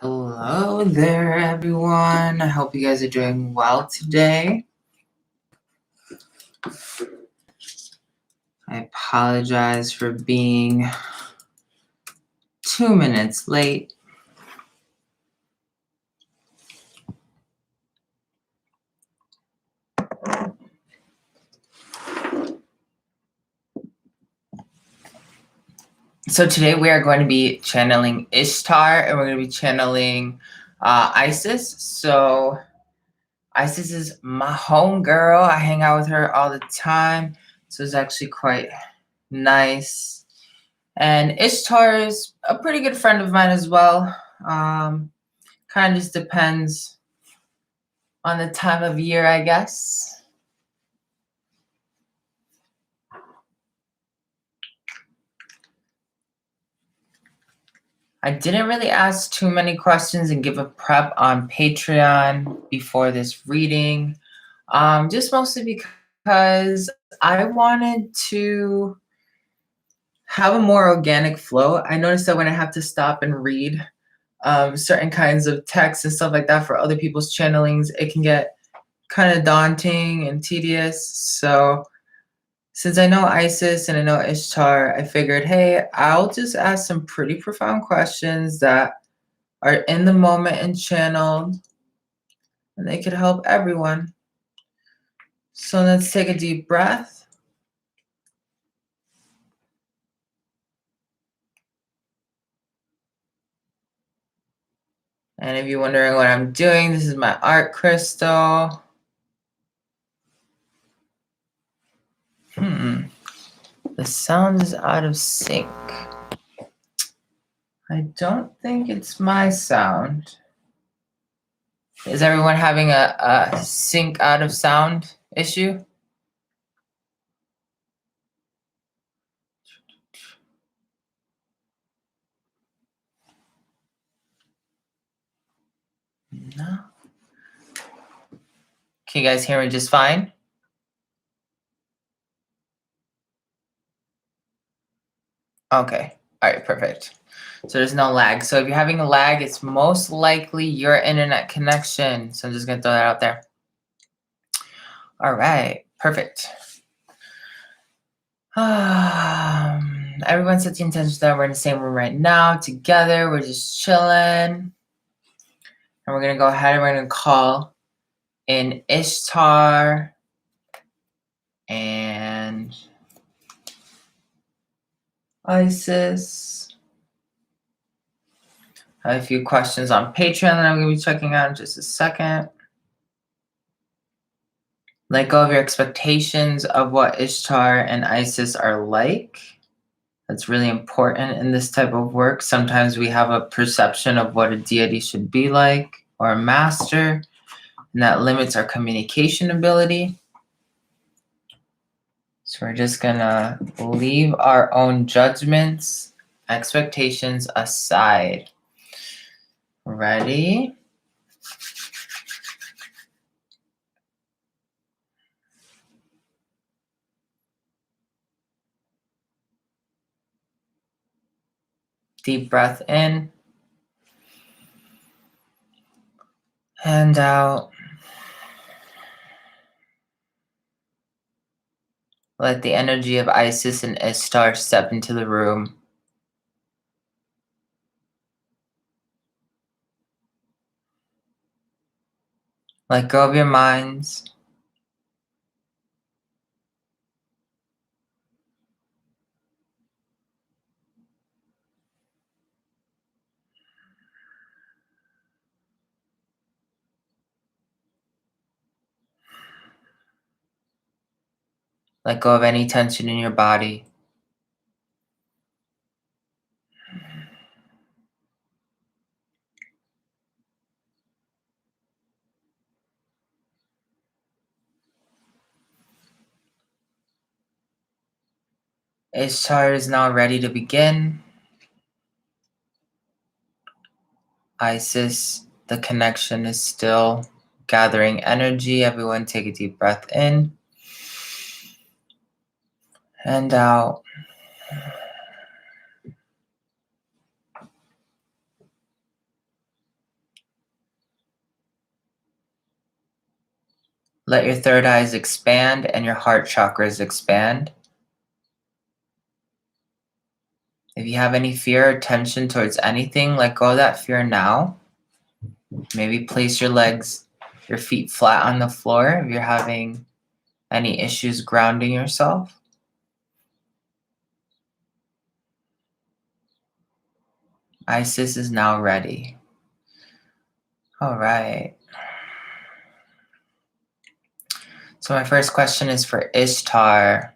Hello there, everyone. I hope you guys are doing well today. I apologize for being 2 minutes late. So today we are going to be channeling Ishtar, and we're going to be channeling Isis. So Isis is my homegirl. I hang out with her all the time, so it's actually quite nice. And Ishtar is a pretty good friend of mine as well. Kind of just depends on the time of year, I guess. I didn't really ask too many questions and give a prep on Patreon before this reading, just mostly because I wanted to have a more organic flow. I noticed that when I have to stop and read certain kinds of texts and stuff like that for other people's channelings, it can get kind of daunting and tedious. So since I know Isis and I know Ishtar, I figured, hey, I'll just ask some pretty profound questions that are in the moment and channeled, and they could help everyone. So let's take a deep breath. And if you're wondering what I'm doing, this is my art crystal. The sound is out of sync. I don't think it's my sound. Is everyone having a sync out of sound issue? No. Can you guys hear me just fine? Okay. All right, perfect. So there's no lag. So if you're having a lag, it's most likely your internet connection. So I'm just going to throw that out there. All right, perfect. Everyone set the intention that we're in the same room right now together. We're just chilling. And we're going to go ahead and we're going to call in Ishtar and Isis. I have a few questions on Patreon that I'm going to be checking out in just a second. Let go of your expectations of what Ishtar and Isis are like. That's really important in this type of work. Sometimes we have a perception of what a deity should be like or a master, and that limits our communication ability. So we're just gonna leave our own judgments, expectations aside. Ready? Deep breath in and out. Let the energy of Isis and Ishtar step into the room. Let go of your minds. Let go of any tension in your body. Ishtar is now ready to begin. Isis, the connection is still gathering energy. Everyone take a deep breath in and out. Let your third eyes expand and your heart chakras expand. If you have any fear or tension towards anything, let go of that fear now. Maybe place your feet flat on the floor if you're having any issues grounding yourself. Isis is now ready. All right. So my first question is for Ishtar.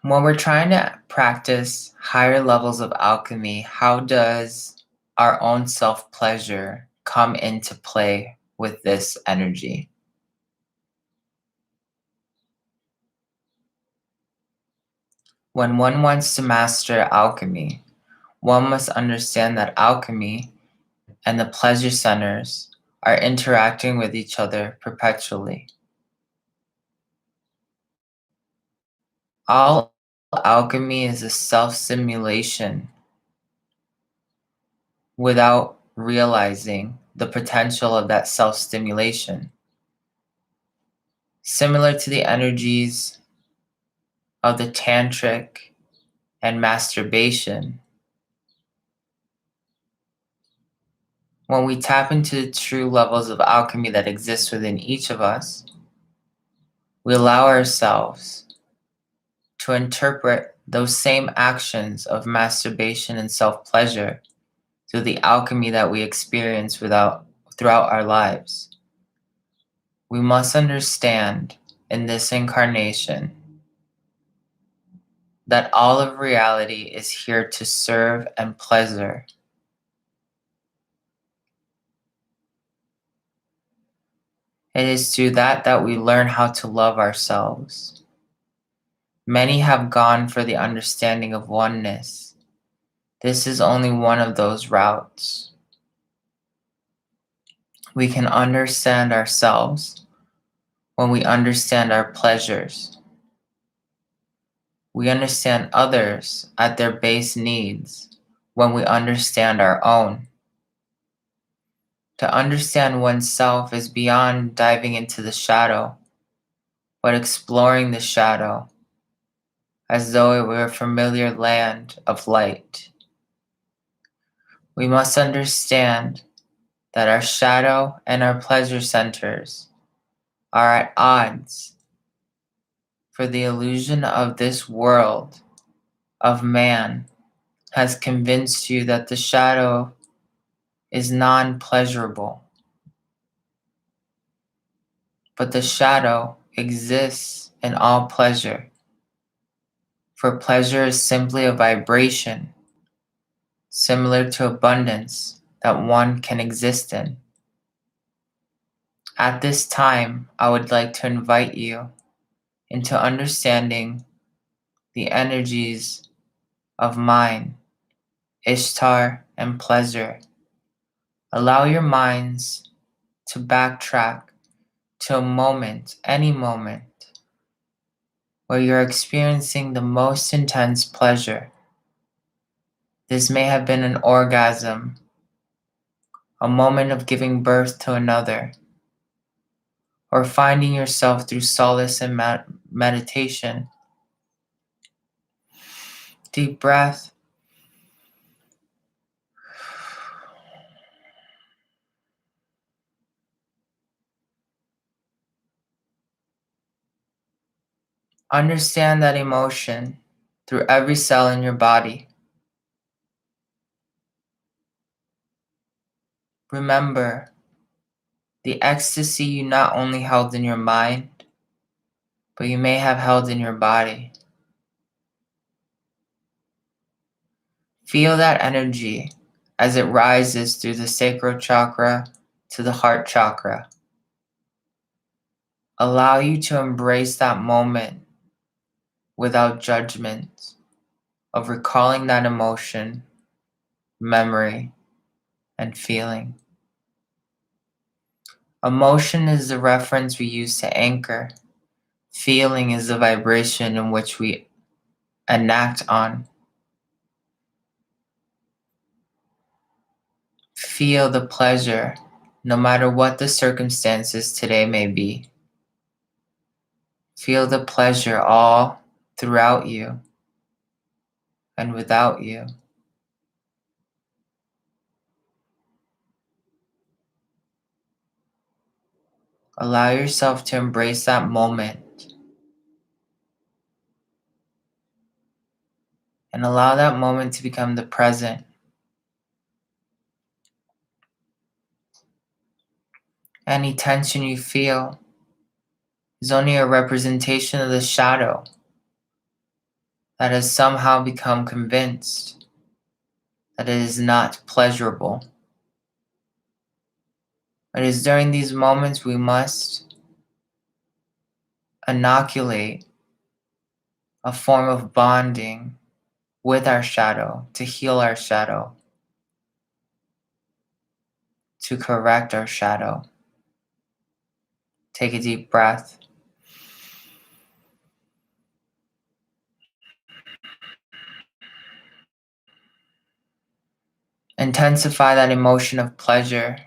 When we're trying to practice higher levels of alchemy, how does our own self-pleasure come into play with this energy? When one wants to master alchemy, one must understand that alchemy and the pleasure centers are interacting with each other perpetually. All alchemy is a self-simulation without realizing the potential of that self-stimulation. Similar to the energies of the tantric and masturbation, when we tap into the true levels of alchemy that exist within each of us, we allow ourselves to interpret those same actions of masturbation and self-pleasure through the alchemy that we experience throughout our lives. We must understand in this incarnation that all of reality is here to serve and pleasure. It is through that we learn how to love ourselves. Many have gone for the understanding of oneness. This is only one of those routes. We can understand ourselves when we understand our pleasures. We understand others at their base needs when we understand our own. To understand oneself is beyond diving into the shadow, but exploring the shadow as though it were a familiar land of light. We must understand that our shadow and our pleasure centers are at odds, for the illusion of this world of man has convinced you that the shadow is non-pleasurable. But the shadow exists in all pleasure, for pleasure is simply a vibration, similar to abundance that one can exist in. At this time, I would like to invite you into understanding the energies of mind, Ishtar, and pleasure. Allow your minds to backtrack to a moment, any moment, where you're experiencing the most intense pleasure. This may have been an orgasm, a moment of giving birth to another, or finding yourself through solace and meditation. Deep breath. Understand that emotion through every cell in your body. Remember, the ecstasy you not only held in your mind, but you may have held in your body. Feel that energy as it rises through the sacral chakra to the heart chakra. Allow you to embrace that moment without judgment of recalling that emotion, memory, and feeling. Emotion is the reference we use to anchor. Feeling is the vibration in which we enact on. Feel the pleasure No matter what the circumstances today may be, feel the pleasure all throughout you and without you. Allow yourself to embrace that moment and allow that moment to become the present. Any tension you feel is only a representation of the shadow that has somehow become convinced that it is not pleasurable. It is during these moments we must inoculate a form of bonding with our shadow, to heal our shadow, to correct our shadow. Take a deep breath. Intensify that emotion of pleasure.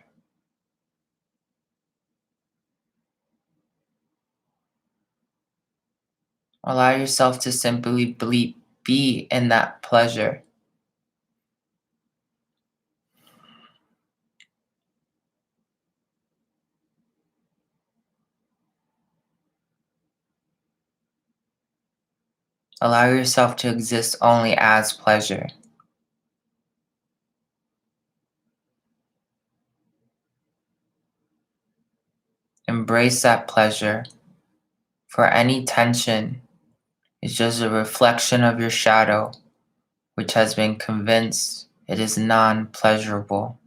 Allow yourself to simply be in that pleasure. Allow yourself to exist only as pleasure. Embrace that pleasure, for any tension is just a reflection of your shadow, which has been convinced it is non-pleasurable.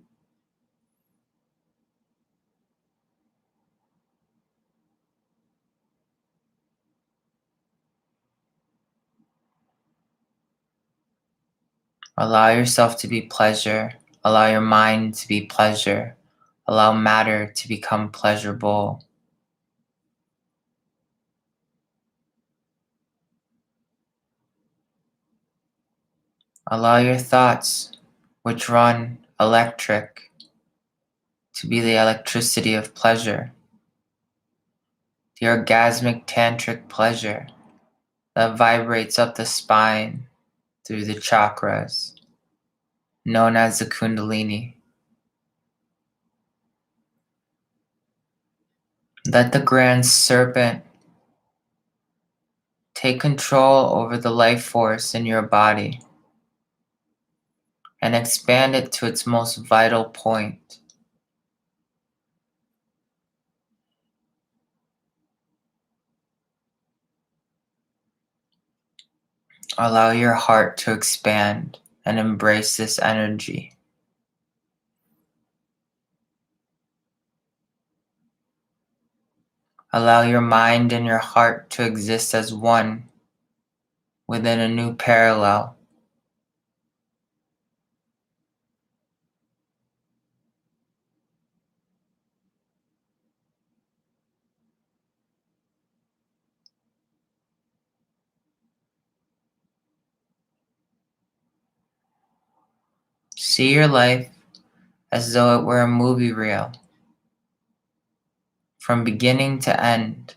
Allow yourself to be pleasure. Allow your mind to be pleasure. Allow matter to become pleasurable. Allow your thoughts, which run electric, to be the electricity of pleasure, the orgasmic tantric pleasure that vibrates up the spine through the chakras, known as the Kundalini. Let the grand serpent take control over the life force in your body and expand it to its most vital point. Allow your heart to expand and embrace this energy. Allow your mind and your heart to exist as one within a new parallel. See your life as though it were a movie reel, from beginning to end,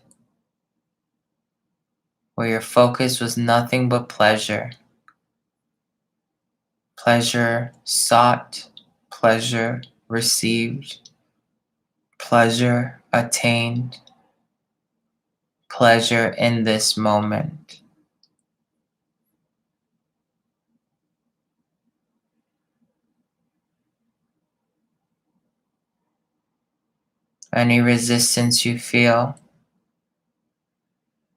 where your focus was nothing but pleasure. Pleasure sought, pleasure received, pleasure attained, pleasure in this moment. Any resistance you feel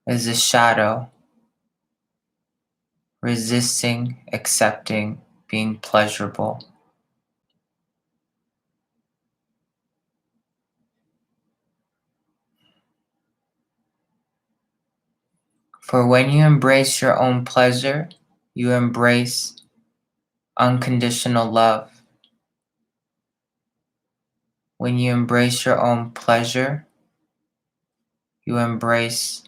is a shadow resisting, accepting, being pleasurable. For when you embrace your own pleasure, you embrace unconditional love. When you embrace your own pleasure, you embrace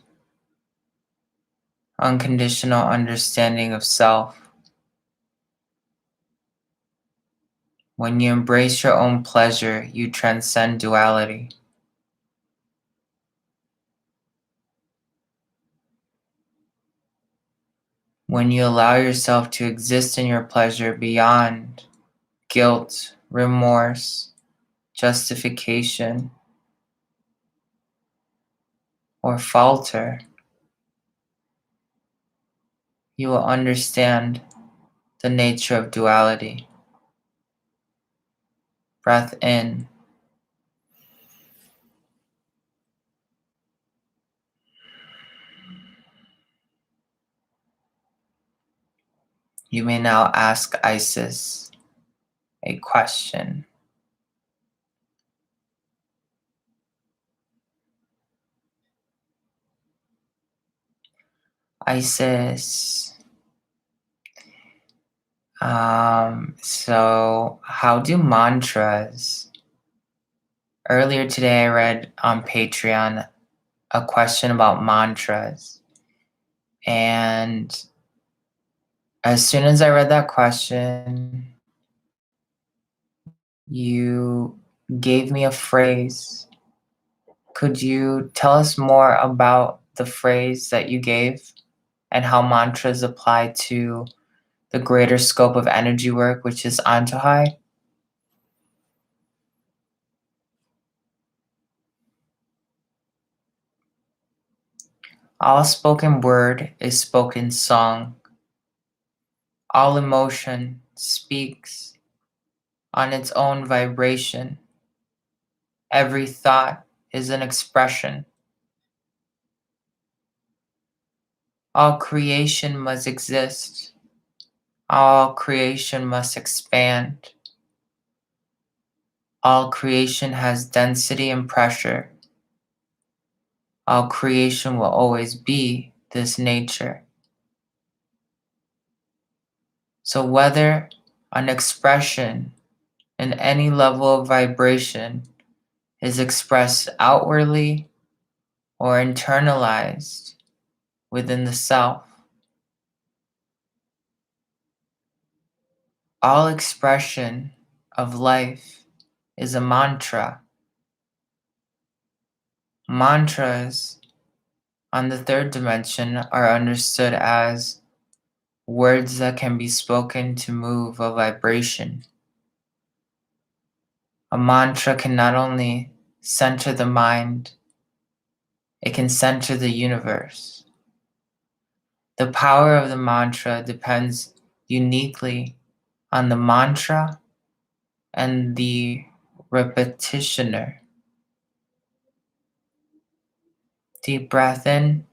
unconditional understanding of self. When you embrace your own pleasure, you transcend duality. When you allow yourself to exist in your pleasure beyond guilt, remorse, justification, or falter, you will understand the nature of duality. Breath in. You may now ask Isis a question. Isis, so how do mantras? Earlier today, I read on Patreon a question about mantras. And as soon as I read that question, you gave me a phrase. Could you tell us more about the phrase that you gave and how mantras apply to the greater scope of energy work, which is Antojai? All spoken word is spoken song. All emotion speaks on its own vibration. Every thought is an expression. All creation must exist. All creation must expand. All creation has density and pressure. All creation will always be this nature. So whether an expression in any level of vibration is expressed outwardly or internalized within the self, all expression of life is a mantra. Mantras on the third dimension are understood as words that can be spoken to move a vibration. A mantra can not only center the mind, it can center the universe. The power of the mantra depends uniquely on the mantra and the repetitioner. Deep breath in.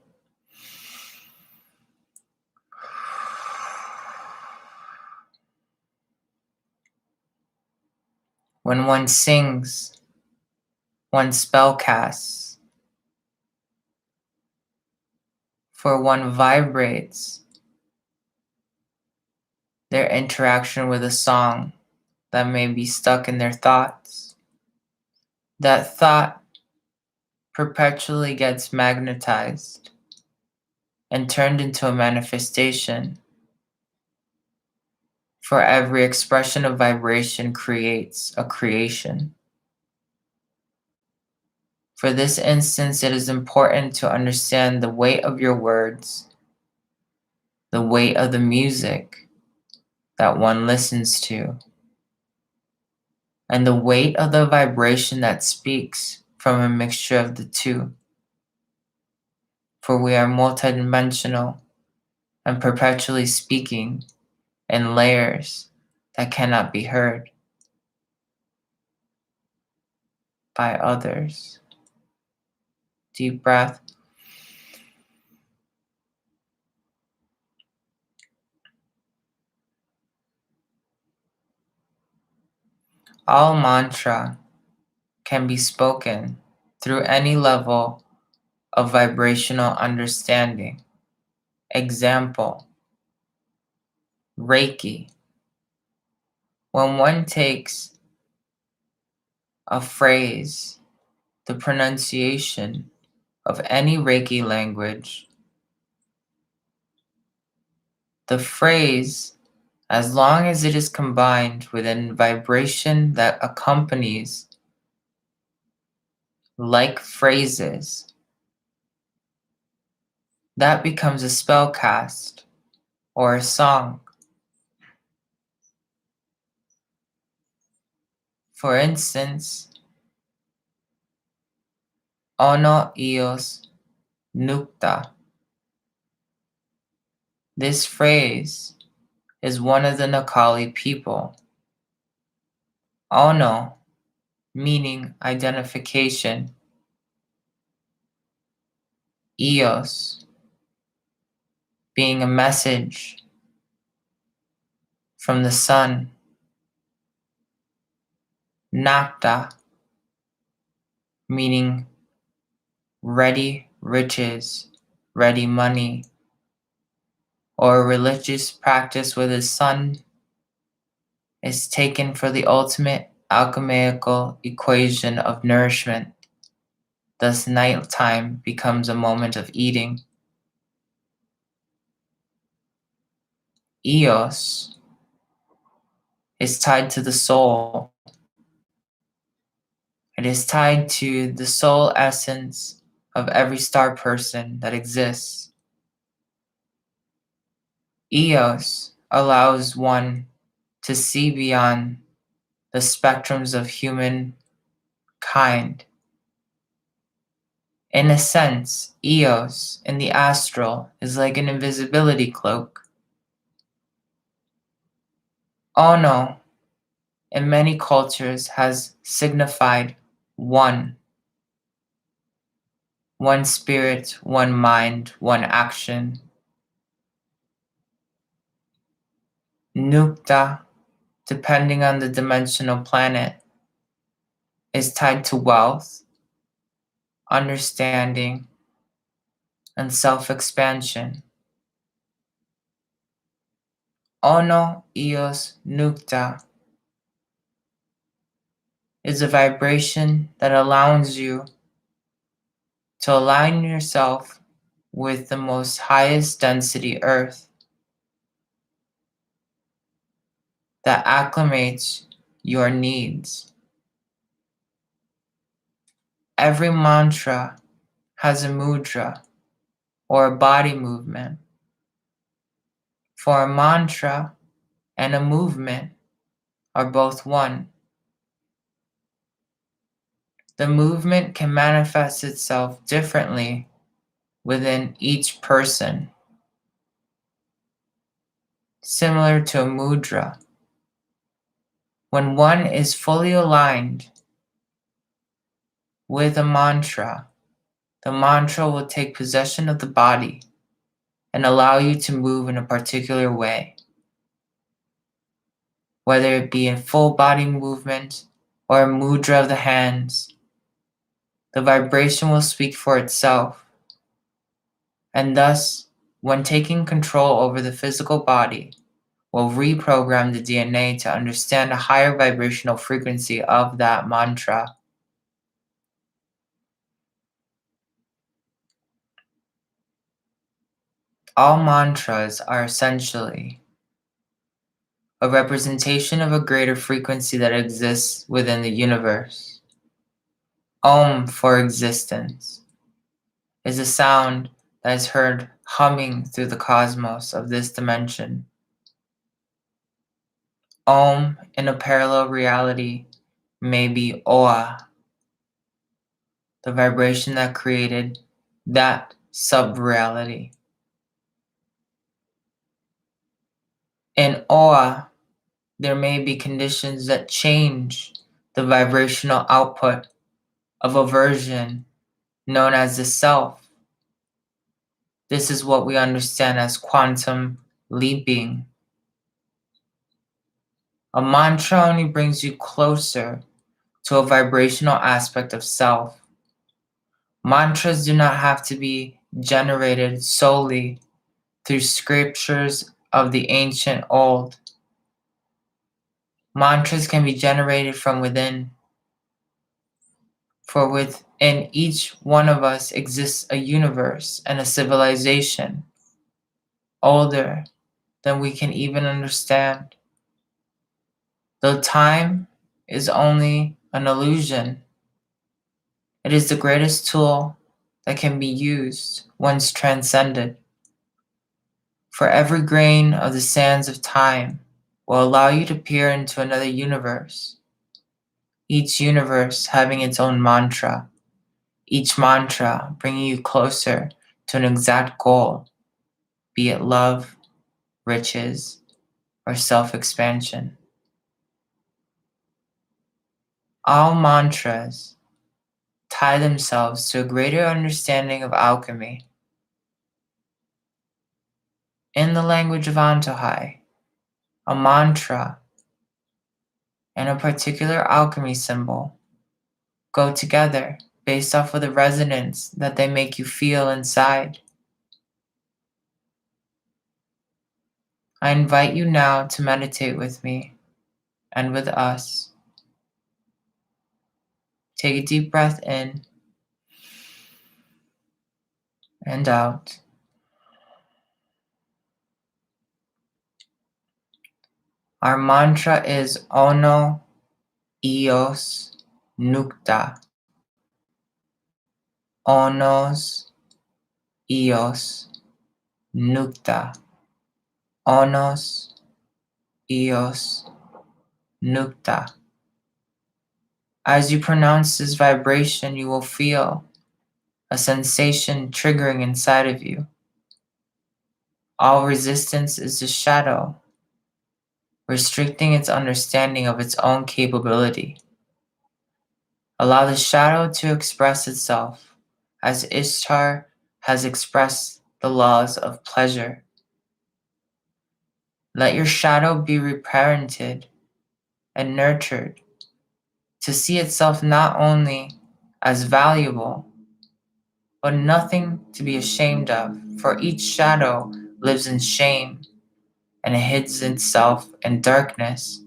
When one sings, one spell casts. For one vibrates, their interaction with a song that may be stuck in their thoughts. That thought perpetually gets magnetized and turned into a manifestation. For every expression of vibration creates a creation. For this instance, it is important to understand the weight of your words, the weight of the music that one listens to, and the weight of the vibration that speaks from a mixture of the two. For we are multidimensional and perpetually speaking in layers that cannot be heard by others. Deep breath. All mantra can be spoken through any level of vibrational understanding. Example, Reiki. When one takes a phrase, the pronunciation of any Reiki language, the phrase as long as it is combined with a vibration that accompanies like phrases, that becomes a spell cast or a song. For instance, Ono Ios Nukta. This phrase is one of the Nakali people. Ono meaning identification. Eos being a message from the sun. Nakta meaning ready riches, ready money, or a religious practice where the sun is taken for the ultimate alchemical equation of nourishment. Thus, nighttime becomes a moment of eating. Eos is tied to the soul. It is tied to the soul essence of every star person that exists. Eos allows one to see beyond the spectrums of humankind. In a sense, Eos in the astral is like an invisibility cloak. Ono in many cultures has signified one. One spirit, one mind, one action. Nukta, depending on the dimensional planet, is tied to wealth, understanding, and self-expansion. Ono Eos Nukta is a vibration that allows you to align yourself with the most highest density earth that acclimates your needs. Every mantra has a mudra or a body movement. For a mantra and a movement are both one. The movement can manifest itself differently within each person, similar to a mudra. When one is fully aligned with a mantra, the mantra will take possession of the body and allow you to move in a particular way, whether it be a full body movement or a mudra of the hands. The vibration will speak for itself, and thus, when taking control over the physical body, will reprogram the DNA to understand a higher vibrational frequency of that mantra. All mantras are essentially a representation of a greater frequency that exists within the universe. Om for existence is a sound that is heard humming through the cosmos of this dimension. Om in a parallel reality may be Oa, the vibration that created that sub-reality. In Oa, there may be conditions that change the vibrational output of a version known as the self. This is what we understand as quantum leaping. A mantra only brings you closer to a vibrational aspect of self. Mantras do not have to be generated solely through scriptures of the ancient old. Mantras can be generated from within. For within each one of us exists a universe and a civilization, older than we can even understand. Though time is only an illusion, it is the greatest tool that can be used once transcended. For every grain of the sands of time will allow you to peer into another universe, each universe having its own mantra, each mantra bringing you closer to an exact goal, be it love, riches, or self-expansion. All mantras tie themselves to a greater understanding of alchemy. In the language of Antojai, a mantra and a particular alchemy symbol go together based off of the resonance that they make you feel inside. I invite you now to meditate with me and with us. Take a deep breath in and out. Our mantra is Ono Ios Nukta. Onos Ios Nukta. Onos Ios Nukta. As you pronounce this vibration, you will feel a sensation triggering inside of you. All resistance is the shadow, restricting its understanding of its own capability. Allow the shadow to express itself as Ishtar has expressed the laws of pleasure. Let your shadow be reparented and nurtured to see itself not only as valuable, but nothing to be ashamed of, for each shadow lives in shame and hides itself in darkness.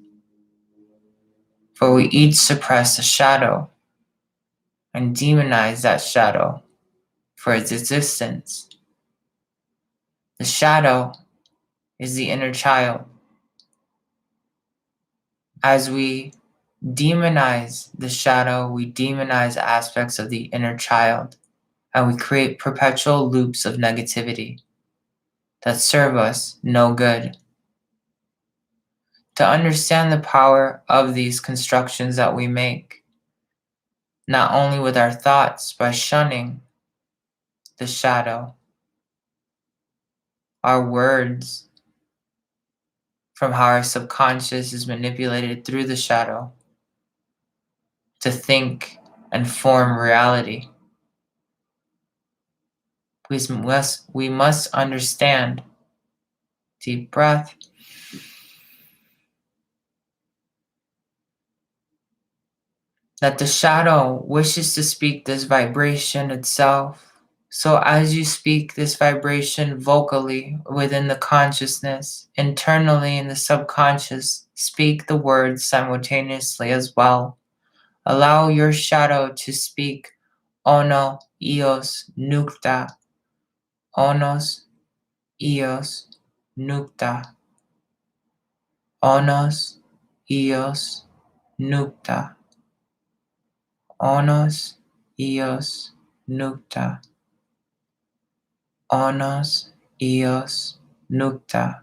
For we each suppress a shadow and demonize that shadow for its existence. The shadow is the inner child. As we demonize the shadow, we demonize aspects of the inner child, and we create perpetual loops of negativity that serve us no good. To understand the power of these constructions that we make, not only with our thoughts by shunning the shadow, our words from how our subconscious is manipulated through the shadow to think and form reality. We must understand, deep breath, that the shadow wishes to speak this vibration itself. So as you speak this vibration vocally within the consciousness, internally in the subconscious, speak the words simultaneously as well. Allow your shadow to speak Ono Ios Nukta. Onos Ios Nukta. Onos Ios Nukta. Onos Ios Nukta. Onos Ios Nukta.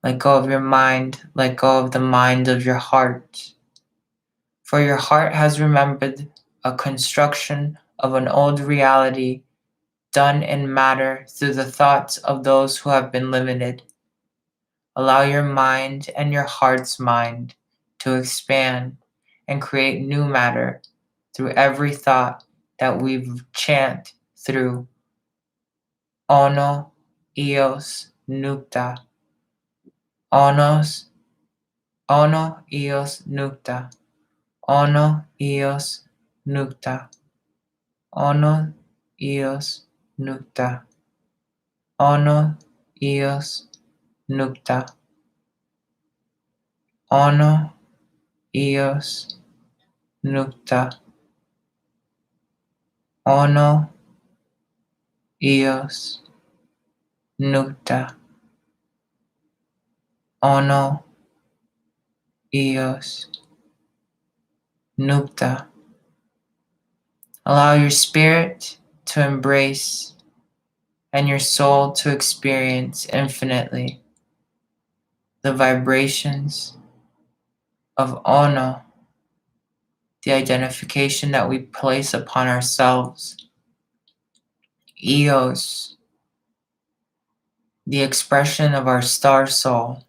Let go of your mind. Let go of the mind of your heart. For your heart has remembered a construction of an old reality done in matter through the thoughts of those who have been limited. Allow your mind and your heart's mind to expand and create new matter through every thought that we chant through Ono Ios Nukta. Onos, Ono Ios Nukta. Ono Ios Nukta. Ono Ios Nukta. Ono Ios Nukta. Ono Ios Nukta. Ono Ios Nukta. Ono, Eos, Nukta. Allow your spirit to embrace and your soul to experience infinitely the vibrations of Ono, the identification that we place upon ourselves, Eos, the expression of our star soul,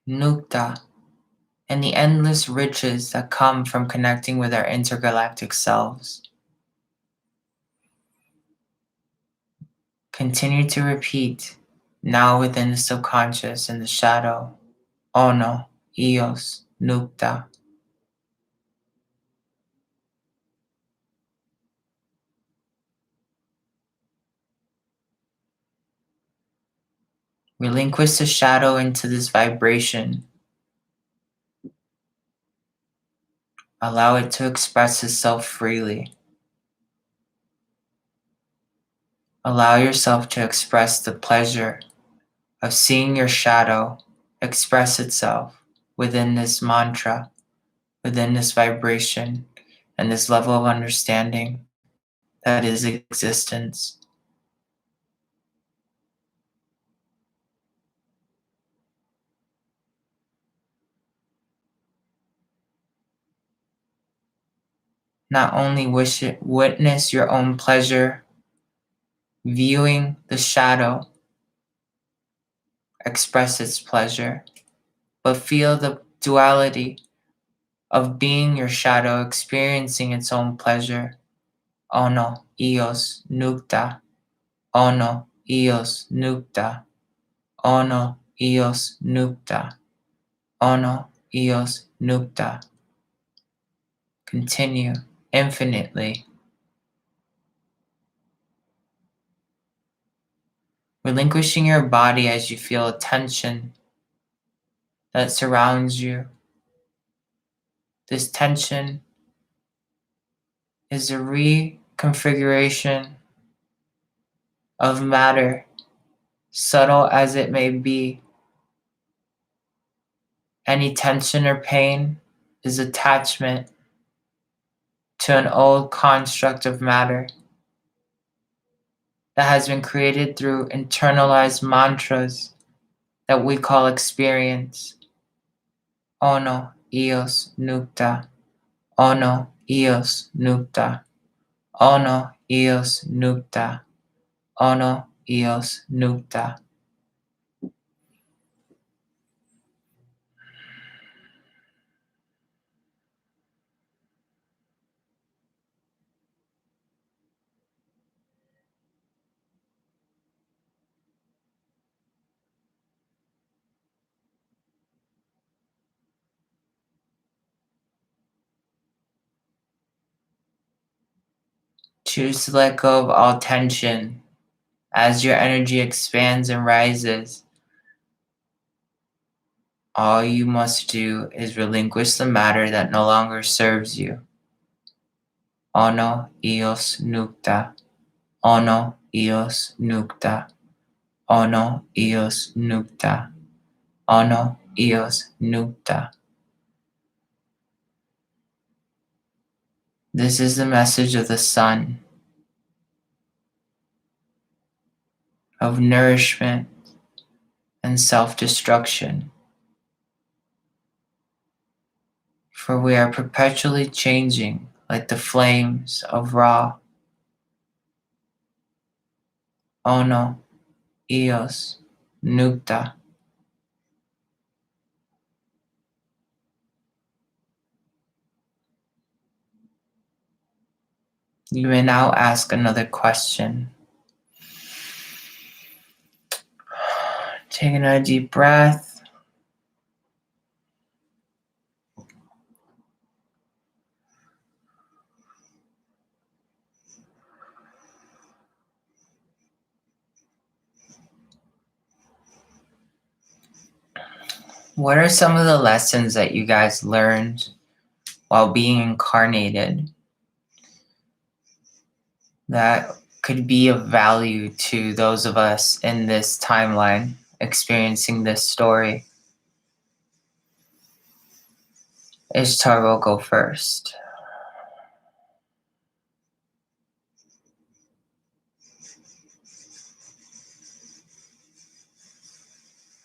Nukta, and the endless riches that come from connecting with our intergalactic selves. Continue to repeat, now within the subconscious and the shadow, Ono, Eos, Nukta. Relinquish the shadow into this vibration. Allow it to express itself freely. Allow yourself to express the pleasure of seeing your shadow express itself within this mantra, within this vibration, and this level of understanding that is existence. Not only witness your own pleasure, viewing the shadow express its pleasure, but feel the duality of being your shadow experiencing its own pleasure. Ono, Eos, Nukta. Ono, Eos, Nukta. Ono, Eos, Nukta. Ono, Eos, Nukta. Continue infinitely. Relinquishing your body as you feel a tension that surrounds you. This tension is a reconfiguration of matter, subtle as it may be. Any tension or pain is attachment to an old construct of matter that has been created through internalized mantras that we call experience. Ono, Eos, Nukta. Ono, Eos, Nukta. Ono, Eos, Nukta. Ono, Eos, Nukta. Choose to let go of all tension as your energy expands and rises. All you must do is relinquish the matter that no longer serves you. Ono, Eos, Nukta. Ono, Eos, Nukta. Ono, Eos, Nukta. Ono, Eos, Nukta. This is the message of the sun, of nourishment and self-destruction. For we are perpetually changing like the flames of Ra. Ono, Eos, Nukta. You may now ask another question. Taking a deep breath. What are some of the lessons that you guys learned while being incarnated that could be of value to those of us in this timeline experiencing this story. Ishtar will go first.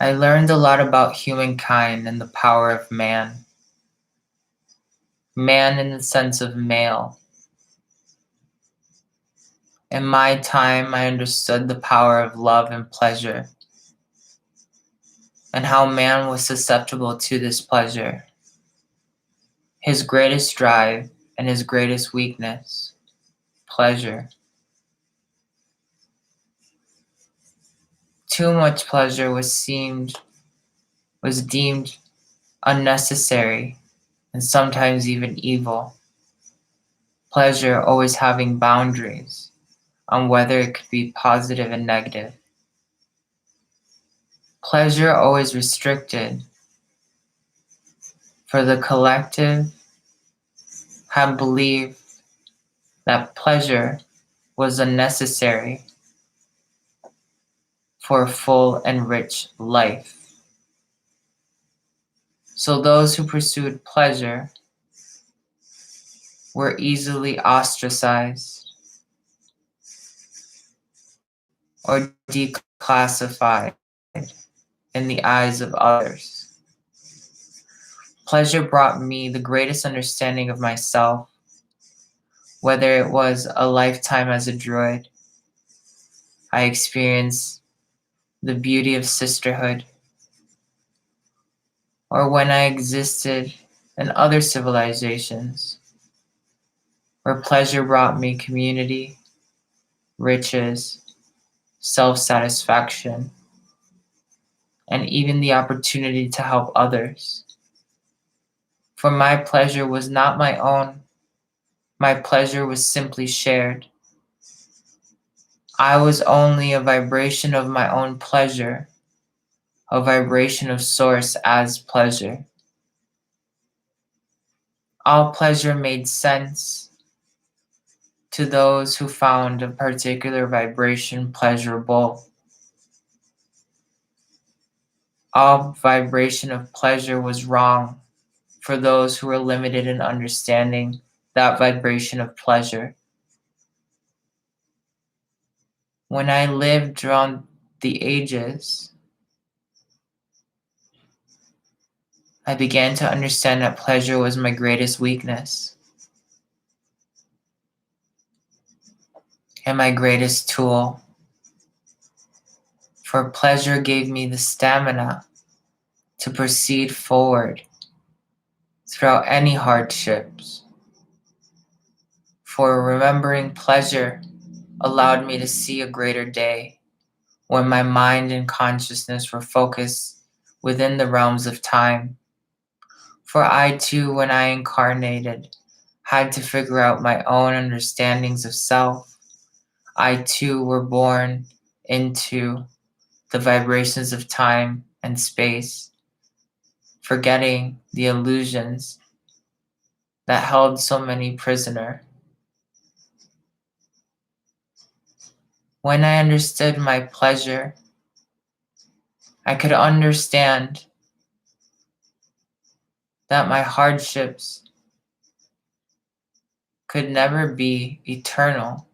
I learned a lot about humankind and the power of man. Man in the sense of male. In my time, I understood the power of love and pleasure, and how man was susceptible to this pleasure. His greatest drive and his greatest weakness, pleasure. Too much pleasure was deemed unnecessary and sometimes even evil. Pleasure always having boundaries on whether it could be positive and negative. Pleasure always restricted, for the collective had believed that pleasure was unnecessary for a full and rich life. So those who pursued pleasure were easily ostracized or declassified in the eyes of others. Pleasure brought me the greatest understanding of myself, whether it was a lifetime as a druid. I experienced the beauty of sisterhood, or when I existed in other civilizations, where pleasure brought me community, riches, self-satisfaction, and even the opportunity to help others. For my pleasure was not my own. My pleasure was simply shared. I was only a vibration of my own pleasure, a vibration of source as pleasure. All pleasure made sense to those who found a particular vibration pleasurable. All vibration of pleasure was wrong for those who were limited in understanding that vibration of pleasure. When I lived around the ages, I began to understand that pleasure was my greatest weakness and my greatest tool. For pleasure gave me the stamina to proceed forward throughout any hardships. For remembering pleasure allowed me to see a greater day when my mind and consciousness were focused within the realms of time. For I too, when I incarnated, had to figure out my own understandings of self. I too were born into the vibrations of time and space, forgetting the illusions that held so many prisoner. When I understood my pleasure, I could understand that my hardships could never be eternal,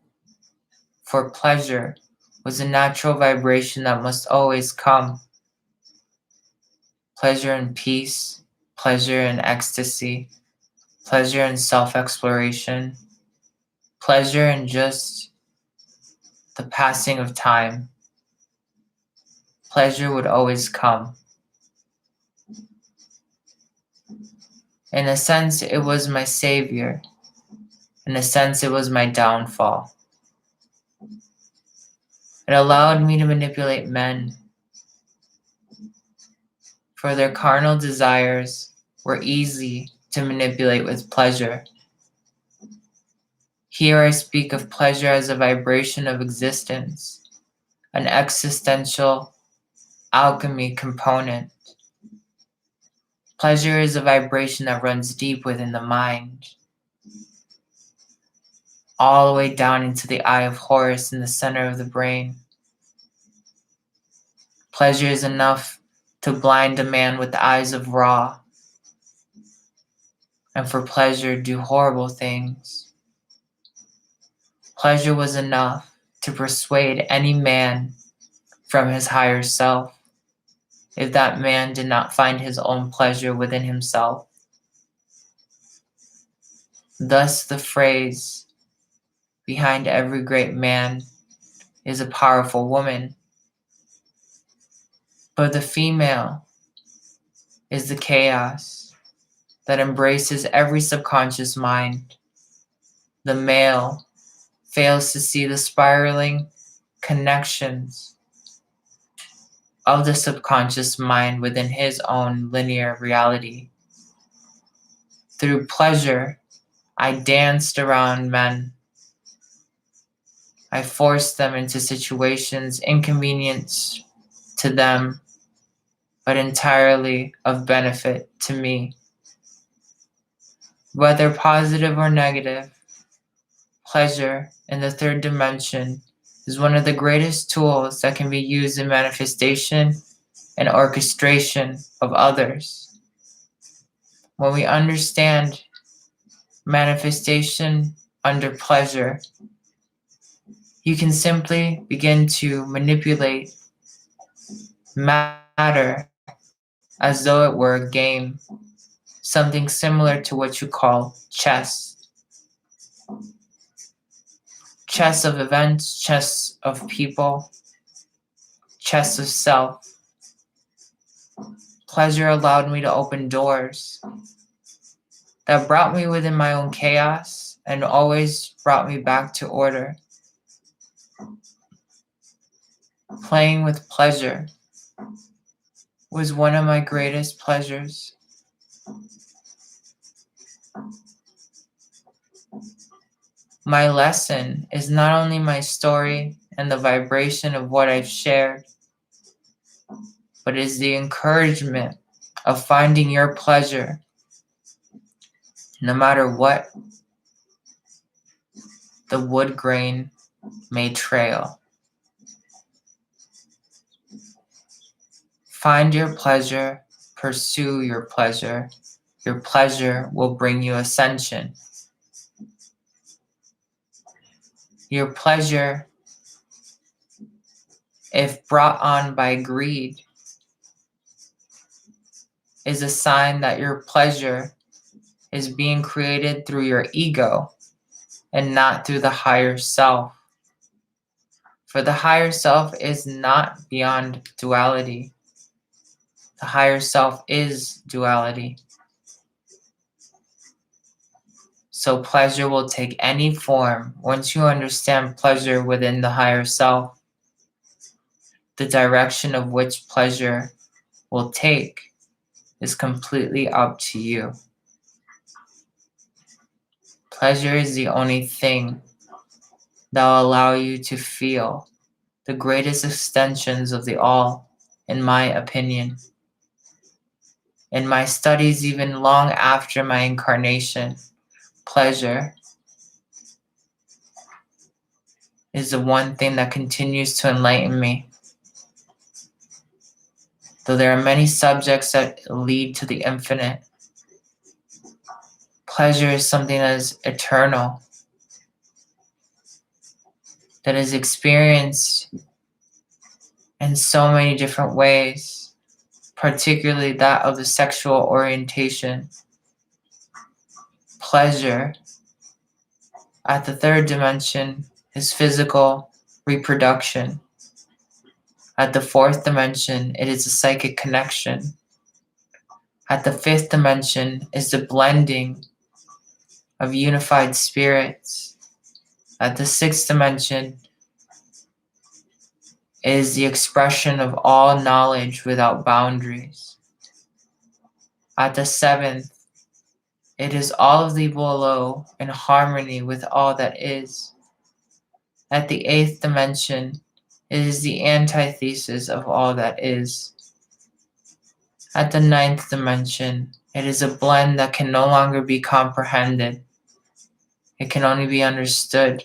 for pleasure was a natural vibration that must always come. Pleasure in peace, pleasure in ecstasy, pleasure in self-exploration, pleasure in just the passing of time. Pleasure would always come. In a sense, it was my savior. In a sense, it was my downfall. It allowed me to manipulate men, for their carnal desires were easy to manipulate with pleasure. Here I speak of pleasure as a vibration of existence, an existential alchemy component. Pleasure is a vibration that runs deep within the mind, all the way down into the eye of Horus in the center of the brain. Pleasure is enough to blind a man with the eyes of Ra, and for pleasure do horrible things. Pleasure was enough to persuade any man from his higher self, if that man did not find his own pleasure within himself. Thus the phrase, behind every great man is a powerful woman, but the female is the chaos that embraces every subconscious mind. The male fails to see the spiraling connections of the subconscious mind within his own linear reality. Through pleasure, I danced around men. I forced them into situations inconvenient to them, but entirely of benefit to me. Whether positive or negative, pleasure in the third dimension is one of the greatest tools that can be used in manifestation and orchestration of others. When we understand manifestation under pleasure, you can simply begin to manipulate matter as though it were a game, something similar to what you call chess. Chess of events, chess of people, chess of self. Pleasure allowed me to open doors that brought me within my own chaos and always brought me back to order. Playing with pleasure was one of my greatest pleasures. My lesson is not only my story and the vibration of what I've shared, but is the encouragement of finding your pleasure, no matter what the wood grain may trail. Find your pleasure, pursue your pleasure. Your pleasure will bring you ascension. Your pleasure, if brought on by greed, is a sign that your pleasure is being created through your ego and not through the higher self. For the higher self is not beyond duality. The higher self is duality. So pleasure will take any form once you understand pleasure within the higher self. The direction of which pleasure will take is completely up to you. Pleasure is the only thing that will allow you to feel the greatest extensions of the all, in my opinion. In my studies, even long after my incarnation, pleasure is the one thing that continues to enlighten me. Though there are many subjects that lead to the infinite, pleasure is something that is eternal, that is experienced in so many different ways, particularly that of the sexual orientation. Pleasure at the third dimension is physical reproduction. At the fourth dimension, it is a psychic connection. At the fifth dimension is the blending of unified spirits. At the sixth dimension is the expression of all knowledge without boundaries. At the seventh, it is all of the below in harmony with all that is. At the eighth dimension, it is the antithesis of all that is. At the ninth dimension, it is a blend that can no longer be comprehended. It can only be understood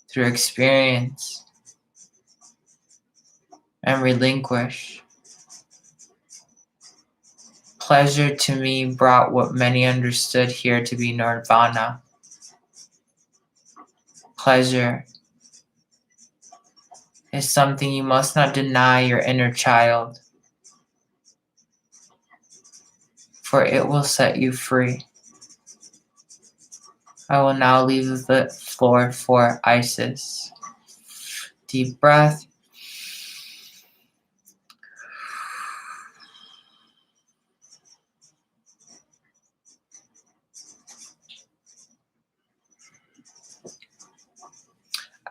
through experience. and relinquish. Pleasure to me brought what many understood here to be nirvana. Pleasure is something you must not deny your inner child, for it will set you free. I will now leave the floor for Isis. Deep breath.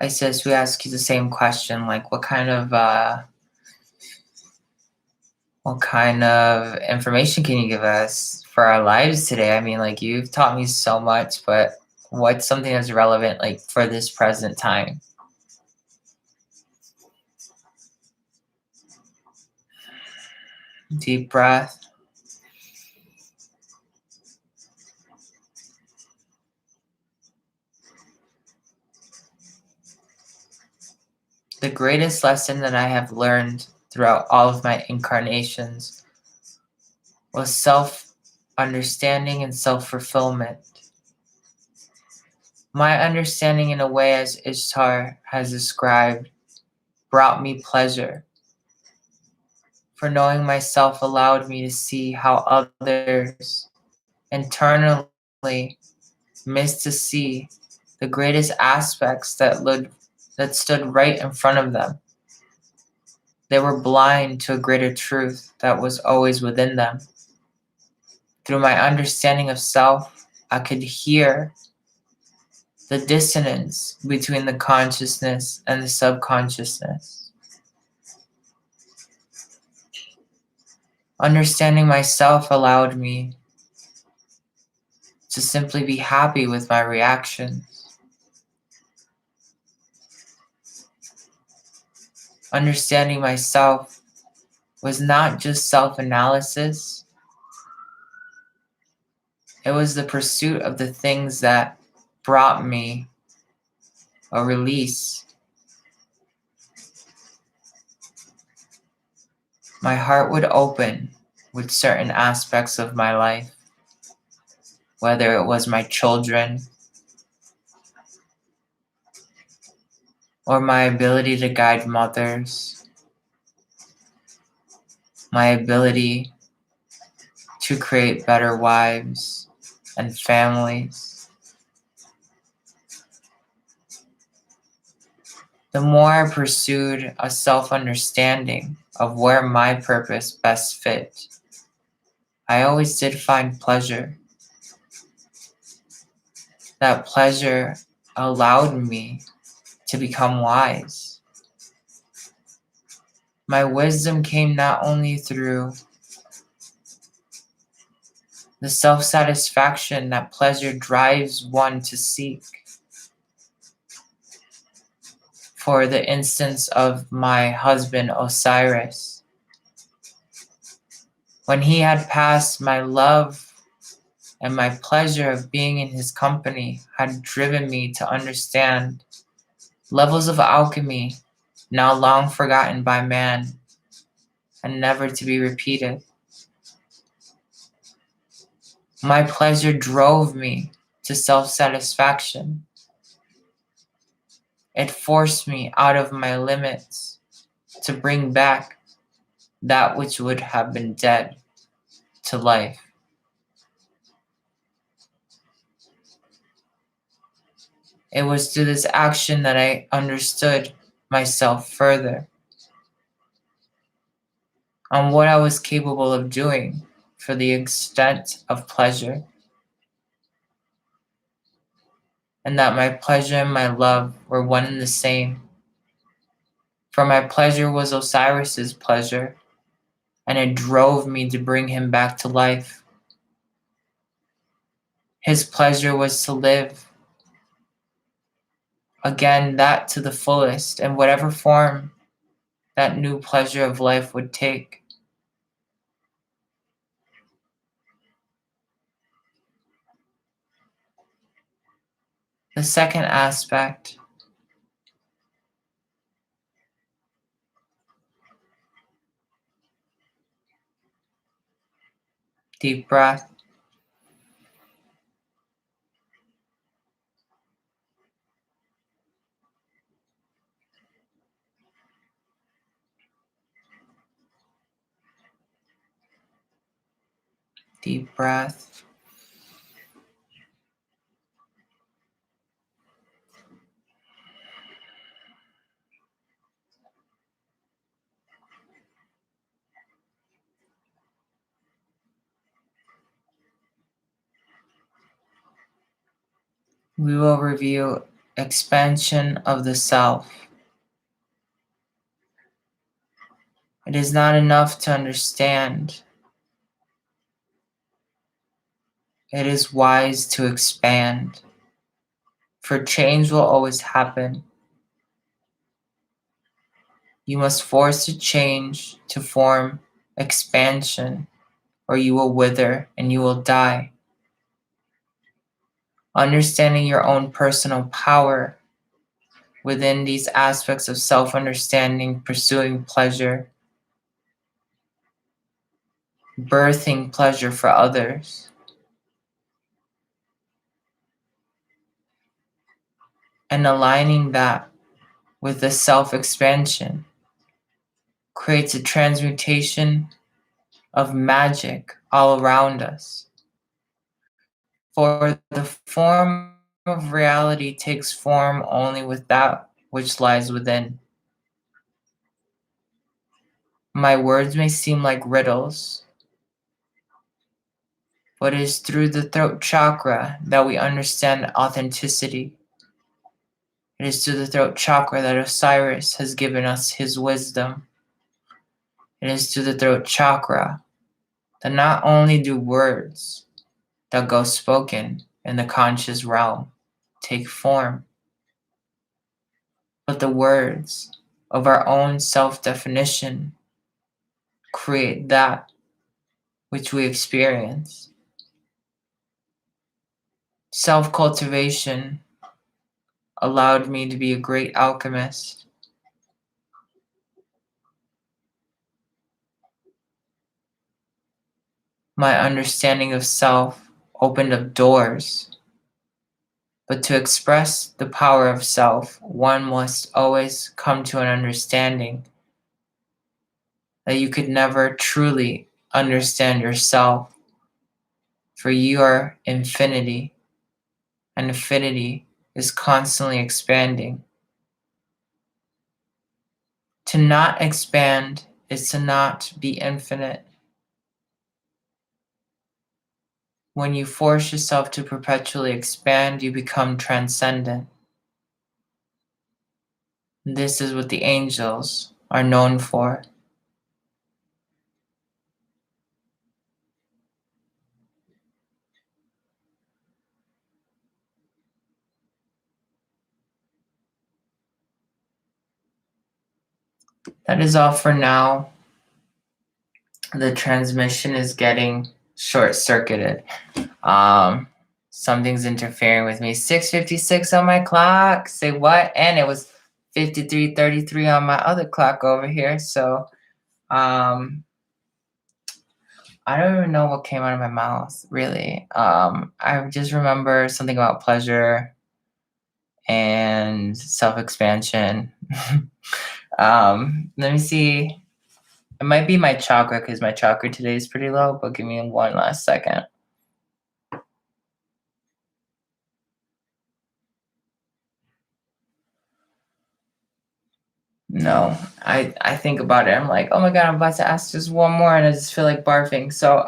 Isis, we ask you the same question, like what kind of information can you give us for our lives today? I mean, like you've taught me so much, but what's something that's relevant like for this present time? Deep breath. The greatest lesson that I have learned throughout all of my incarnations was self-understanding and self-fulfillment. My understanding, in a way, as Ishtar has described, brought me pleasure. For knowing myself allowed me to see how others internally missed to see the greatest aspects that stood right in front of them. They were blind to a greater truth that was always within them. Through my understanding of self, I could hear the dissonance between the consciousness and the subconsciousness. Understanding myself allowed me to simply be happy with my reactions. Understanding myself was not just self-analysis, it was the pursuit of the things that brought me a release. My heart would open with certain aspects of my life, whether it was my children or my ability to guide mothers, my ability to create better wives and families. The more I pursued a self-understanding of where my purpose best fit, I always did find pleasure. That pleasure allowed me to become wise. My wisdom came not only through the self-satisfaction that pleasure drives one to seek. For the instance of my husband Osiris, when he had passed, my love and my pleasure of being in his company had driven me to understand levels of alchemy now long forgotten by man and never to be repeated. My pleasure drove me to self-satisfaction. It forced me out of my limits to bring back that which would have been dead to life. It was through this action that I understood myself further on what I was capable of doing for the extent of pleasure, and that my pleasure and my love were one and the same. For my pleasure was Osiris's pleasure, and it drove me to bring him back to life. His pleasure was to live again, that to the fullest, in whatever form that new pleasure of life would take. The second aspect Deep breath. Deep breath. We will review expansion of the self. It is not enough to understand. It is wise to expand, for change will always happen. You must force a change to form expansion, or you will wither and you will die. Understanding your own personal power within these aspects of self-understanding, pursuing pleasure, birthing pleasure for others, and aligning that with the self-expansion creates a transmutation of magic all around us. For the form of reality takes form only with that which lies within. My words may seem like riddles, but it is through the throat chakra that we understand authenticity. It is through the throat chakra that Osiris has given us his wisdom. It is through the throat chakra that not only do words that go spoken in the conscious realm take form, but the words of our own self-definition create that which we experience. Self-cultivation allowed me to be a great alchemist. My understanding of self opened up doors, but to express the power of self, one must always come to an understanding that you could never truly understand yourself, for you are infinity, and infinity is constantly expanding. To not expand is to not be infinite. When you force yourself to perpetually expand, you become transcendent. This is what the angels are known for. That is all for now. The transmission is getting short-circuited. Something's interfering with me. 6:56 on my clock. Say what? And it was 53:33 on my other clock over here. So I don't even know what came out of my mouth, really. I just remember something about pleasure and self-expansion. Let me see. It might be my chakra because my chakra today is pretty low, but give me one last second. No, I think about it. I'm like, oh my God, I'm about to ask just one more and I just feel like barfing. So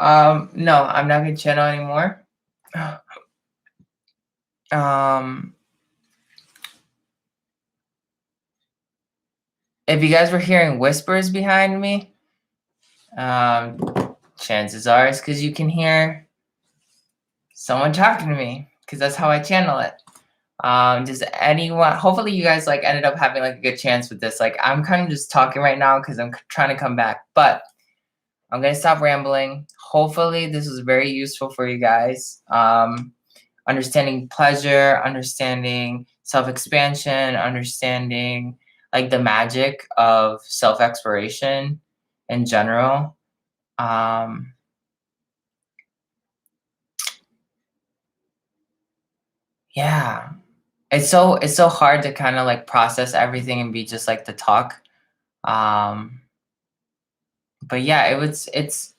no, I'm not gonna channel anymore. If you guys were hearing whispers behind me, chances are it's because you can hear someone talking to me, because that's how I channel it. Does anyone, hopefully you guys like ended up having like a good chance with this. Like I'm kind of just talking right now because I'm trying to come back, but I'm gonna stop rambling. Hopefully this was very useful for you guys. Understanding pleasure, understanding self-expansion, understanding like the magic of self-exploration in general. Yeah. It's so hard to kind of like process everything and be just like the talk. Um, but yeah, it's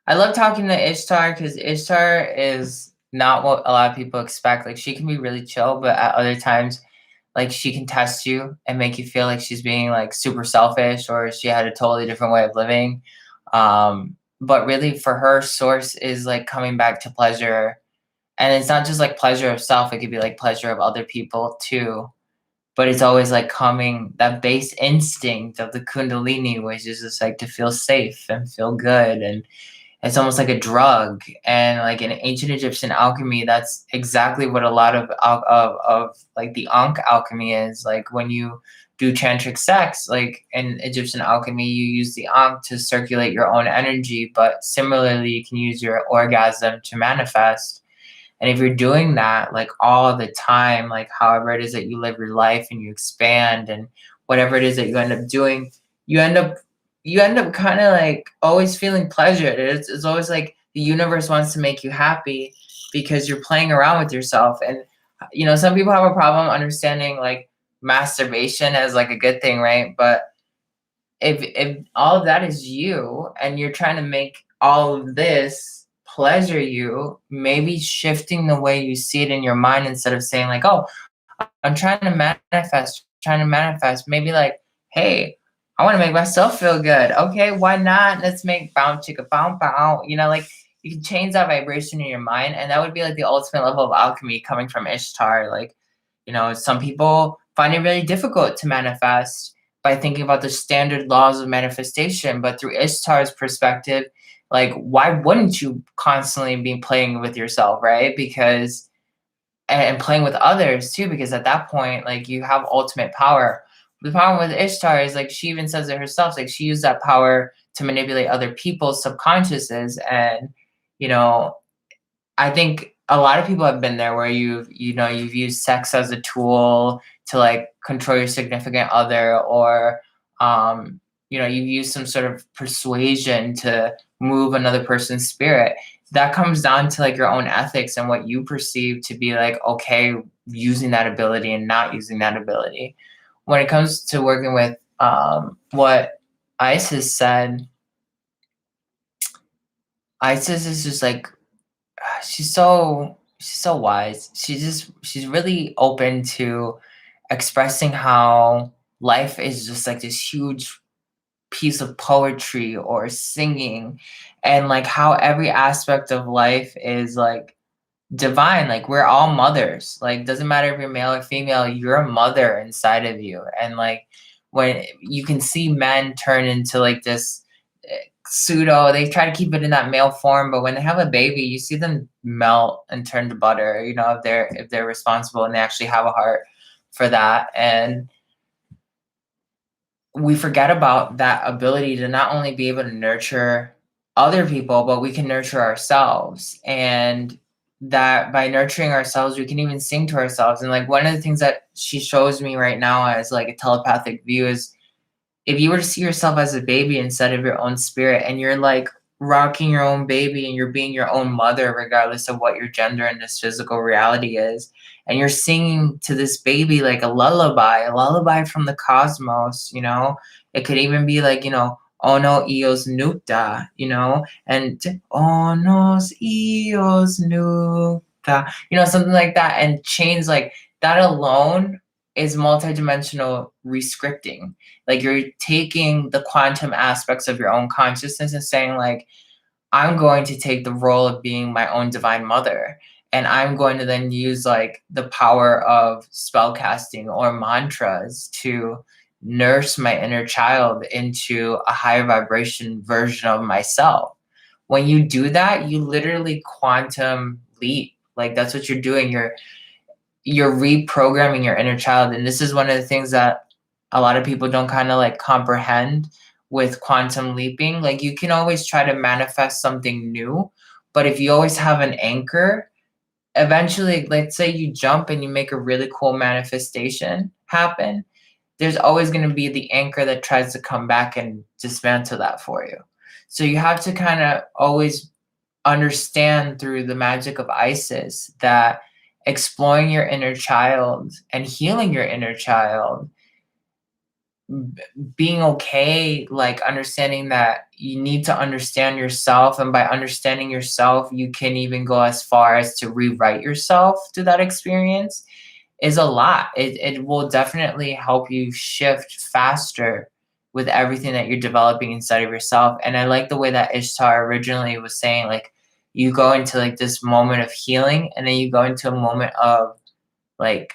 I love talking to Ishtar because Ishtar is not what a lot of people expect. Like she can be really chill, but at other times, like she can test you and make you feel like she's being like super selfish or she had a totally different way of living. But really for her, source is like coming back to pleasure. And it's not just like pleasure of self, it could be like pleasure of other people too. But it's always like coming that base instinct of the Kundalini, which is just like to feel safe and feel good. And it's almost like a drug. And like in ancient Egyptian alchemy, that's exactly what a lot of like the Ankh alchemy is. Like when you do tantric sex, like in Egyptian alchemy, you use the Ankh to circulate your own energy, but similarly, you can use your orgasm to manifest. And if you're doing that like all the time, like however it is that you live your life and you expand and whatever it is that you end up doing, you end up you end up kind of like always feeling pleasure. It's always like the universe wants to make you happy because you're playing around with yourself. And some people have a problem understanding like masturbation as like a good thing, right? But if all of that is you and you're trying to make all of this pleasure you, maybe shifting the way you see it in your mind instead of saying like, oh, I'm trying to manifest. Maybe like, hey, I want to make myself feel good. Okay, why not? Let's make bound chicka bound bound. Like you can change that vibration in your mind, and that would be like the ultimate level of alchemy coming from Ishtar. Like, some people find it really difficult to manifest by thinking about the standard laws of manifestation, but through Ishtar's perspective, like why wouldn't you constantly be playing with yourself, right? Because and playing with others too, because at that point, like you have ultimate power. The problem with Ishtar is like she even says it herself, like she used that power to manipulate other people's subconsciouses. And, you know, I think a lot of people have been there where you've used sex as a tool to like control your significant other, or you've used some sort of persuasion to move another person's spirit. That comes down to like your own ethics and what you perceive to be like okay using that ability and not using that ability. When it comes to working with what Isis said, Isis is just like she's so wise. She's really open to expressing how life is just like this huge piece of poetry or singing, and like how every aspect of life is like divine. Like we're all mothers. Like doesn't matter if you're male or female, you're a mother inside of you. And like when you can see men turn into like this pseudo, they try to keep it in that male form, but when they have a baby, you see them melt and turn to butter, if they're responsible and they actually have a heart for that. And we forget about that ability to not only be able to nurture other people, but we can nurture ourselves. And that by nurturing ourselves, we can even sing to ourselves. And like one of the things that she shows me right now as like a telepathic view is if you were to see yourself as a baby instead of your own spirit, and you're like rocking your own baby and you're being your own mother regardless of what your gender in this physical reality is, and you're singing to this baby like a lullaby from the cosmos. It could even be like, ono ios nukta, and onos ios nukta, something like that, and chains like that alone is multidimensional rescripting. Like you're taking the quantum aspects of your own consciousness and saying like, I'm going to take the role of being my own divine mother. And I'm going to then use like the power of spell casting or mantras to nurse my inner child into a higher vibration version of myself. When you do that, you literally quantum leap. Like that's what you're doing. You're reprogramming your inner child. And this is one of the things that a lot of people don't kind of like comprehend with quantum leaping. Like you can always try to manifest something new, but if you always have an anchor, eventually, let's say you jump and you make a really cool manifestation happen, there's always going to be the anchor that tries to come back and dismantle that for you. So you have to kind of always understand through the magic of Isis that exploring your inner child and healing your inner child, being okay, like understanding that you need to understand yourself, and by understanding yourself you can even go as far as to rewrite yourself through that experience, is a lot. It will definitely help you shift faster with everything that you're developing inside of yourself. And I like the way that Ishtar originally was saying, like, you go into like this moment of healing, and then you go into a moment of like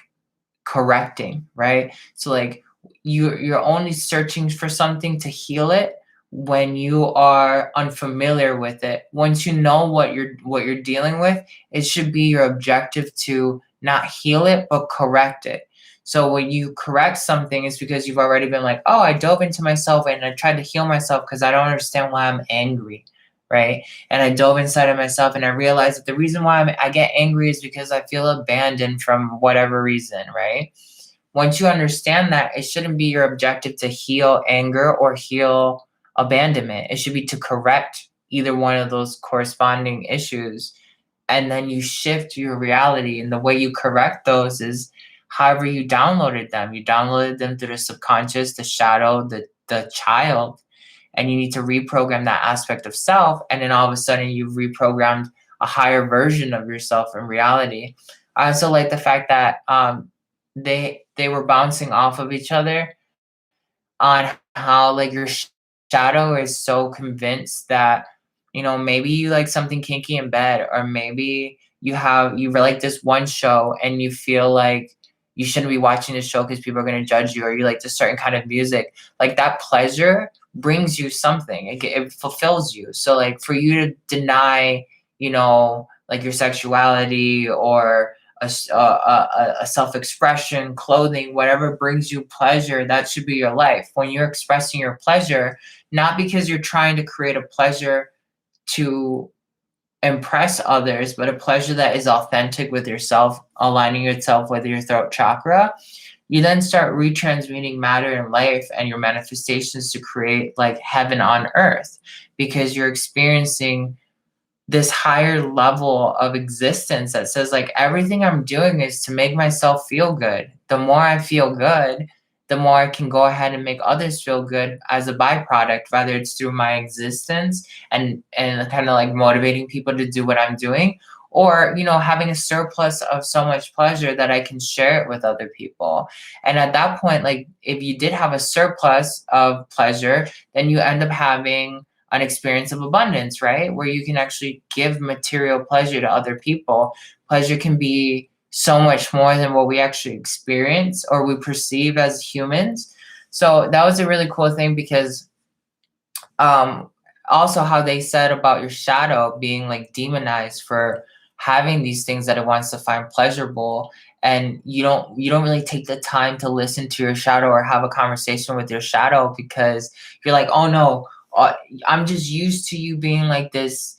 correcting, right? So like you're only searching for something to heal it when you are unfamiliar with it. Once you know what you're dealing with, it should be your objective to not heal it but correct it. So when you correct something, it's because you've already been like, oh, I dove into myself and I tried to heal myself because I don't understand why I'm angry, right? And I dove inside of myself and I realized that the reason why I get angry is because I feel abandoned from whatever reason, right? Once you understand that, it shouldn't be your objective to heal anger or heal abandonment. It should be to correct either one of those corresponding issues. And then you shift your reality. And the way you correct those is however you downloaded them. You downloaded them through the subconscious, the shadow, the child, and you need to reprogram that aspect of self, and then all of a sudden you've reprogrammed a higher version of yourself in reality. I also like the fact that they were bouncing off of each other on how like your shadow is so convinced that, maybe you like something kinky in bed, or maybe you like this one show and you feel like you shouldn't be watching this show because people are going to judge you, or you like this certain kind of music. Like that pleasure brings you something. It fulfills you. So like for you to deny, like your sexuality or a self-expression, clothing, whatever brings you pleasure, that should be your life. When you're expressing your pleasure, not because you're trying to create a pleasure to impress others, but a pleasure that is authentic with yourself, aligning yourself with your throat chakra, you then start retransmuting matter in life and your manifestations to create like heaven on earth, because you're experiencing this higher level of existence that says like everything I'm doing is to make myself feel good. The more I feel good, the more I can go ahead and make others feel good as a byproduct, whether it's through my existence and kind of like motivating people to do what I'm doing, or having a surplus of so much pleasure that I can share it with other people. And at that point, like if you did have a surplus of pleasure, then you end up having an experience of abundance, right? Where you can actually give material pleasure to other people. Pleasure can be so much more than what we actually experience or we perceive as humans. So that was a really cool thing, because um also how they said about your shadow being like demonized for having these things that it wants to find pleasurable, and you don't really take the time to listen to your shadow or have a conversation with your shadow, because you're like, oh no, uh, I'm just used to you being like this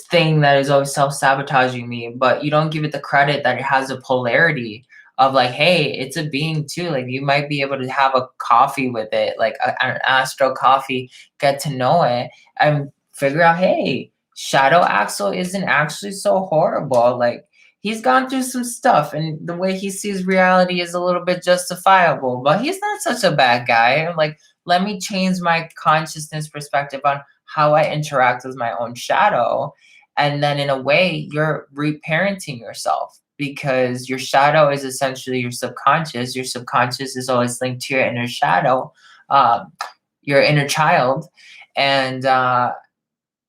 thing that is always self-sabotaging me. But you don't give it the credit that it has a polarity of like, hey, it's a being too. Like you might be able to have a coffee with it, like an astro coffee, get to know it and figure out, hey, Shadow Axel isn't actually so horrible. Like he's gone through some stuff and the way he sees reality is a little bit justifiable, but he's not such a bad guy. I'm like, let me change my consciousness perspective on how I interact with my own shadow. And then in a way, you're reparenting yourself, because your shadow is essentially your subconscious. Your subconscious is always linked to your inner shadow, um, your inner child. And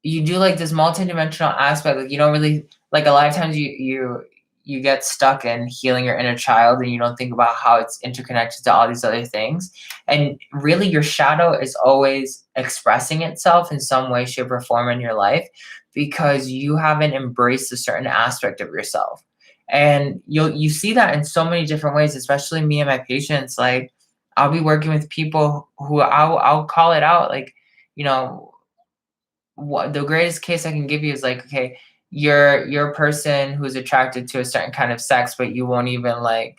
you do like this multidimensional aspect. Like you don't really, like a lot of times you get stuck in healing your inner child and you don't think about how it's interconnected to all these other things. And really your shadow is always expressing itself in some way, shape, or form in your life, because you haven't embraced a certain aspect of yourself. And you see that in so many different ways, especially me and my patients. Like I'll be working with people who I'll call it out, like, you know, what the greatest case I can give you is like, okay, you're a person who's attracted to a certain kind of sex, but you won't even like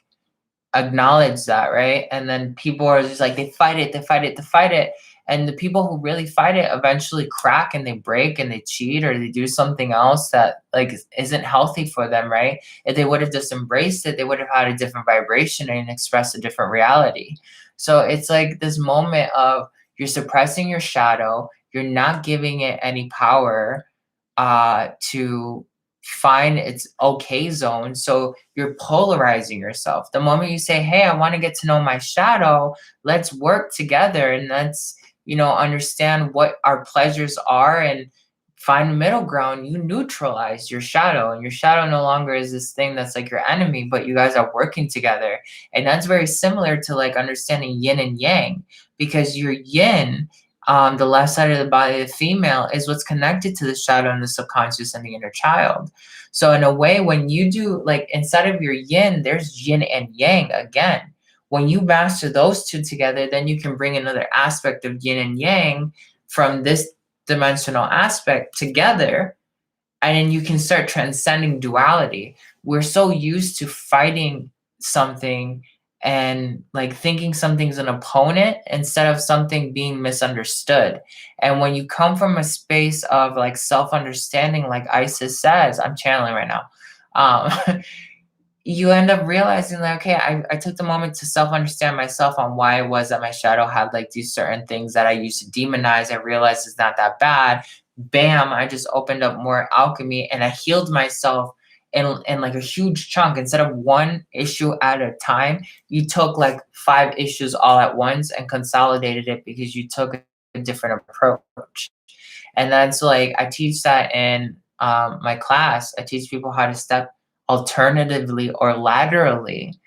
acknowledge that, right? And then people are just like, they fight it, they fight it, they fight it. And the people who really fight it eventually crack and they break and they cheat or they do something else that like isn't healthy for them, right? If they would have just embraced it, they would have had a different vibration and expressed a different reality. So it's like this moment of you're suppressing your shadow, you're not giving it any power to find its okay zone. So you're polarizing yourself. The moment you say, hey, I want to get to know my shadow, let's work together and let's, understand what our pleasures are and find a middle ground, you neutralize your shadow. And your shadow no longer is this thing that's like your enemy, but you guys are working together. And that's very similar to like understanding yin and yang, because your yin, the left side of the body, the female, is what's connected to the shadow and the subconscious and the inner child. So in a way, when you do like inside of your yin, there's yin and yang again. When you master those two together, then you can bring another aspect of yin and yang from this dimensional aspect together, and then you can start transcending duality. We're so used to fighting something and like thinking something's an opponent instead of something being misunderstood. And when you come from a space of like self-understanding, like Isis says, I'm channeling right now, you end up realizing like, okay, I took the moment to self-understand myself on why it was that my shadow had like these certain things that I used to demonize. I realized it's not that bad. Bam, I just opened up more alchemy and I healed myself in like a huge chunk. Instead of one issue at a time, you took like 5 issues all at once and consolidated it because you took a different approach. And that's like I teach that in my class. I teach people how to step alternatively or laterally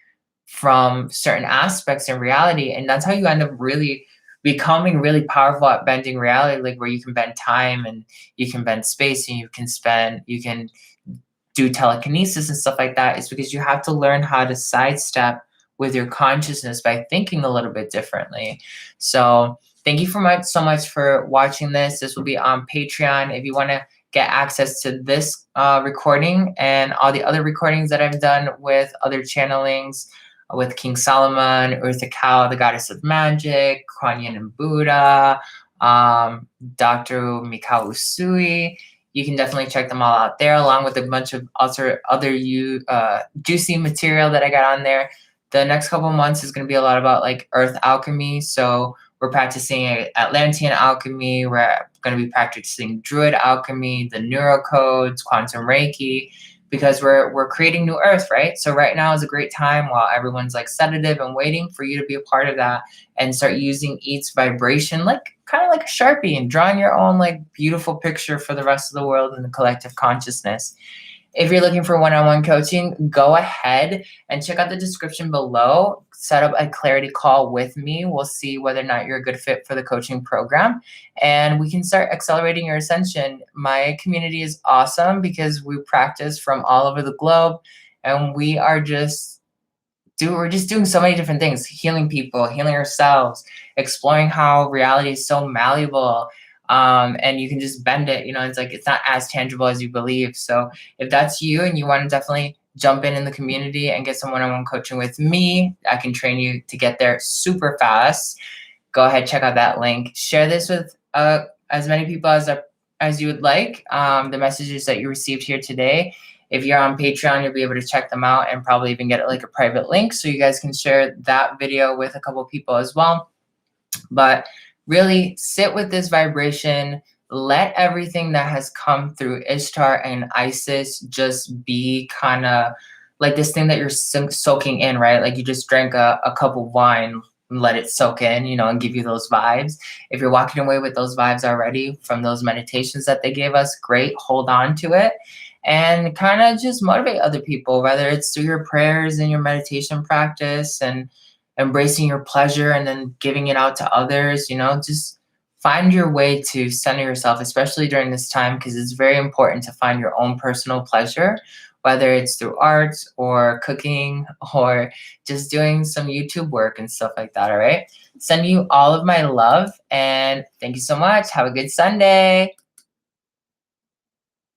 from certain aspects in reality. And that's how you end up really becoming really powerful at bending reality, like where you can bend time and you can bend space and you can do telekinesis and stuff like that, is because you have to learn how to sidestep with your consciousness by thinking a little bit differently. So thank you so much for watching this. This will be on Patreon. If you want to get access to this recording and all the other recordings that I've done with other channelings, with King Solomon, Eartha Cow, the Goddess of Magic, Kuan Yin and Buddha, Dr. Mikao Usui. You can definitely check them all out there, along with a bunch of other juicy material that I got on there. The next couple months is going to be a lot about like earth alchemy. So we're practicing Atlantean alchemy. We're going to be practicing Druid alchemy, the neurocodes, quantum Reiki, because we're creating new earth, right? So right now is a great time while everyone's like sedative and waiting for you to be a part of that and start using each vibration like kind of like a Sharpie and drawing your own like beautiful picture for the rest of the world and the collective consciousness. If you're looking for one-on-one coaching, go ahead and check out the description below. Set up a clarity call with me. We'll see whether or not you're a good fit for the coaching program, and we can start accelerating your ascension. My community is awesome because we practice from all over the globe, and we're just doing so many different things, healing people, healing ourselves, exploring how reality is so malleable. And you can just bend it, it's like, it's not as tangible as you believe. So if that's you and you want to definitely jump in the community and get some one-on-one coaching with me, I can train you to get there super fast. Go ahead, check out that link. Share this with as many people as you would like. The messages that you received here today. If you're on Patreon, you'll be able to check them out and probably even get like a private link so you guys can share that video with a couple people as well. But really sit with this vibration. Let everything that has come through Ishtar and Isis just be kind of like this thing that you're soaking in, right? Like you just drank a cup of wine and let it soak in, and give you those vibes. If you're walking away with those vibes already from those meditations that they gave us, great, hold on to it. And kind of just motivate other people, whether it's through your prayers and your meditation practice and embracing your pleasure and then giving it out to others, just find your way to center yourself, especially during this time, because it's very important to find your own personal pleasure, whether it's through art or cooking or just doing some YouTube work and stuff like that. All right. Send you all of my love and thank you so much. Have a good Sunday.